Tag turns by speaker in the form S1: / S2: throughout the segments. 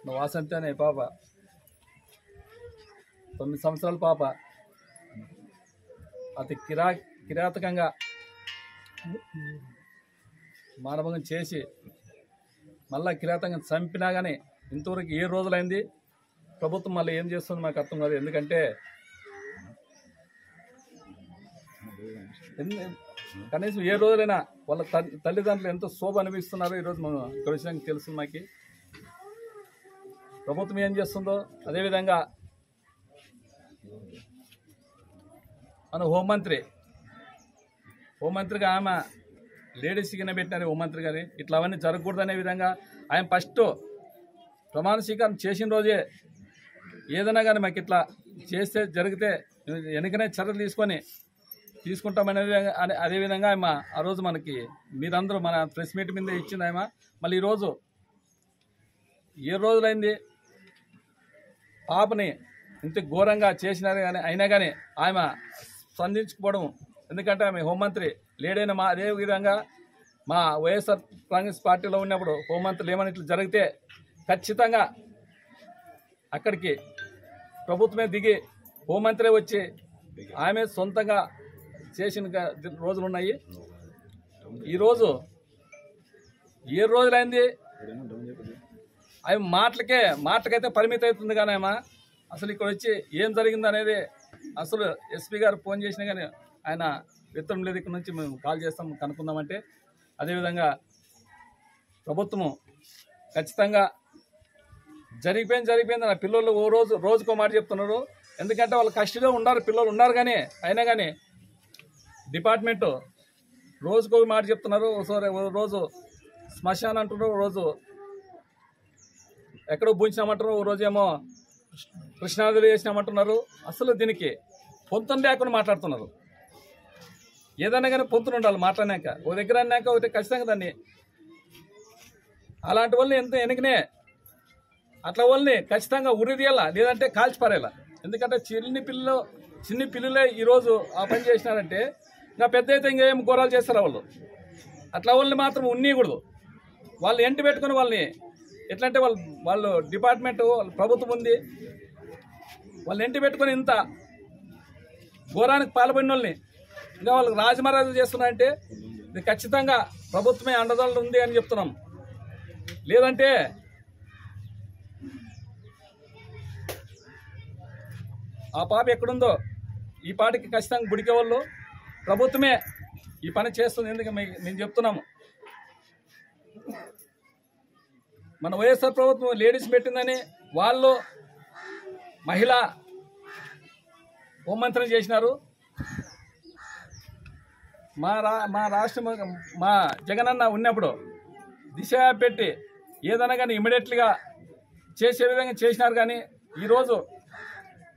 S1: వాసంతి అనే పాప 9 సంవత్సరాల పాప అతి కిరాతకంగా మానభంగం చేసి మళ్ళా కిరాతకంగా చంపినా కానీ ఇంతవరకు 7 రోజులైంది. ప్రభుత్వం మళ్ళీ ఏం చేస్తుంది మాకు అర్థం కాదు. ఎందుకంటే కనీసం 7 రోజులైనా వాళ్ళ తల్లిదండ్రులు ఎంతో శోభ అనిపిస్తున్నారో ఈరోజు మనం ఇక్కడ విషయానికి తెలుస్తుంది. మాకు ప్రభుత్వం ఏం చేస్తుందో అదేవిధంగా మన హోంమంత్రిగా ఆమె లేడీస్ కింద పెట్టినారు. హోంమంత్రి గారి ఇట్లా అవన్నీ జరగకూడదనే విధంగా ఆయన ఫస్ట్ ప్రమాణ స్వీకారం చేసిన రోజే ఏదైనా కానీ మాకు ఇట్లా చేస్తే జరిగితే వెనుకనే చర్యలు తీసుకుంటామనే అదేవిధంగా ఆయన ఆ రోజు మనకి మీరందరూ మన ప్రెస్ మీట్ మీద ఇచ్చింది. ఆయన మళ్ళీ ఈరోజు 7 రోజులైంది పాపని ఇంత ఘోరంగా చేసినారు కానీ అయినా కానీ ఆమె స్పందించకపోవడం. ఎందుకంటే ఆమె హోంమంత్రి లేడైన అదే విధంగా మా వైఎస్ఆర్ కాంగ్రెస్ పార్టీలో ఉన్నప్పుడు హోంమంత్రులు ఏమైనా ఇట్లా జరిగితే ఖచ్చితంగా అక్కడికి ప్రభుత్వమే దిగి హోంమంత్రి వచ్చి ఆమె సొంతంగా చేసిన రోజులు ఉన్నాయి. ఈరోజు 7 రోజులైంది. ఆమె మాటలకైతే పరిమితి అవుతుంది కానీ ఆమె అసలు ఇక్కడ వచ్చి ఏం జరిగింది అనేది అసలు ఎస్పీ గారు ఫోన్ చేసినా కానీ ఆయన విత్తనం లేదు, ఇక్కడ నుంచి మేము కాల్ చేస్తాం కనుక్కుందామంటే. అదేవిధంగా ప్రభుత్వము ఖచ్చితంగా జరిగిపోయింది. నా పిల్లలు రోజుకో మాట చెప్తున్నారు. ఎందుకంటే వాళ్ళు కష్టంలో పిల్లలు ఉన్నారు కానీ అయినా కానీ డిపార్ట్మెంటు రోజుకో మాట చెప్తున్నారు. రోజు శ్మశానం అంటున్నారు, రోజు ఎక్కడో బూంచినామంటారు, ఓ రోజేమో కృష్ణానదిలో చేసినామంటున్నారు. అసలు దీనికి పొంతం లేకుండా మాట్లాడుతున్నారు. ఏదైనా కానీ పొంతులు ఉండాలి మాట్లాడినాక. ఓ దగ్గర అన్నాక ఒకటి ఖచ్చితంగా దాన్ని అలాంటి వాళ్ళని ఎంత వెనకనే అట్లా వాళ్ళని ఖచ్చితంగా ఉరిదీయాలా, లేదంటే కాల్చిపారేలా. ఎందుకంటే చిన్ని పిల్లలే ఈరోజు ఆ పని చేసినారంటే ఇంకా పెద్ద అయితే ఇంకేం ఘోరాలు చేస్తారు వాళ్ళు. అట్లా వాళ్ళని మాత్రం ఉన్నీయకూడదు. వాళ్ళు ఎంటి పెట్టుకుని వాళ్ళని ఎట్లంటే వాళ్ళు డిపార్ట్మెంట్ ప్రభుత్వం ఉంది, వాళ్ళు ఎంటి పెట్టుకుని ఇంత ఘోరానికి పాల్పడిన వాళ్ళని ఇంకా వాళ్ళకి రాజమర్యాదలు చేస్తున్నారంటే ఇది ఖచ్చితంగా ప్రభుత్వమే అండదండ ఉంది అని చెప్తున్నాం. లేదంటే ఆ పాప ఎక్కడుందో ఈ పాటికి ఖచ్చితంగా గుడికే వాళ్ళు ప్రభుత్వమే ఈ పని చేస్తుంది. ఎందుకు మేము చెప్తున్నాము, మన వైఎస్ఆర్ ప్రభుత్వం లేడీస్ పెట్టిందని వాళ్ళు మహిళా హోంమంత్రిని చేసినారు. మా రాష్ట్రం మా జగనన్న ఉన్నప్పుడు దిశ పెట్టి ఏదైనా కానీ ఇమీడియట్లీగా చేసే విధంగా చేసినారు. కానీ ఈరోజు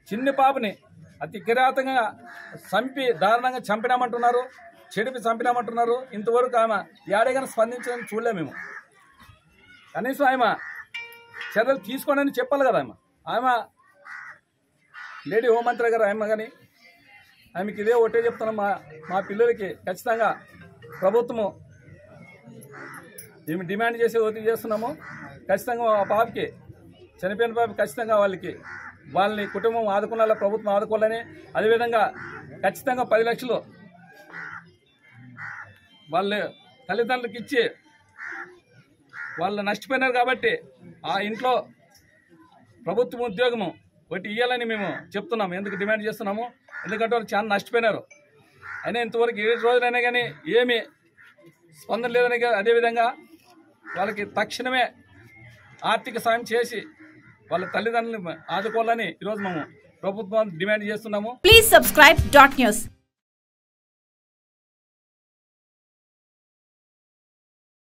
S1: చిన్ని పాపని అతి కిరాతంగా దారుణంగా చంపినామంటున్నారు, చెడిపి చంపినామంటున్నారు. ఇంతవరకు ఆమె ఏడైనా స్పందించదని చూడలేము మేము. కనీసం ఆమె చర్యలు తీసుకోనని చెప్పాలి కదా. ఆమె లేడీ హోంమంత్రి గారు ఆమె కానీ ఆమెకి ఇదే ఒకటే చెప్తున్నాం, మా పిల్లలకి ఖచ్చితంగా ప్రభుత్వము మేము డిమాండ్ చేసి ఒత్తిడి చేస్తున్నాము. ఖచ్చితంగా ఆ పాపకి చనిపోయిన పాప ఖచ్చితంగా వాళ్ళని కుటుంబం ఆదుకోవాలా, ప్రభుత్వం ఆదుకోవాలని. అదేవిధంగా ఖచ్చితంగా 10 లక్షలు వాళ్ళ తల్లిదండ్రులకు ఇచ్చి వాళ్ళు నష్టపోయినారు కాబట్టి ఆ ఇంట్లో ప్రభుత్వం ఉద్యోగము ఒకటి ఇవ్వాలని మేము చెప్తున్నాము. ఎందుకు డిమాండ్ చేస్తున్నాము, ఎందుకంటే వాళ్ళు చాలా నష్టపోయినారు. అయినా ఇంతవరకు 7 రోజులైనా కానీ ఏమీ స్పందన లేదని. అదేవిధంగా వాళ్ళకి తక్షణమే ఆర్థిక సాయం చేసి వాళ్ళ తల్లిదండ్రులను ఆదుకోవాలని ఈరోజు మేము ప్రభుత్వాన్ని డిమాండ్ చేస్తున్నాము.
S2: Please subscribe .news.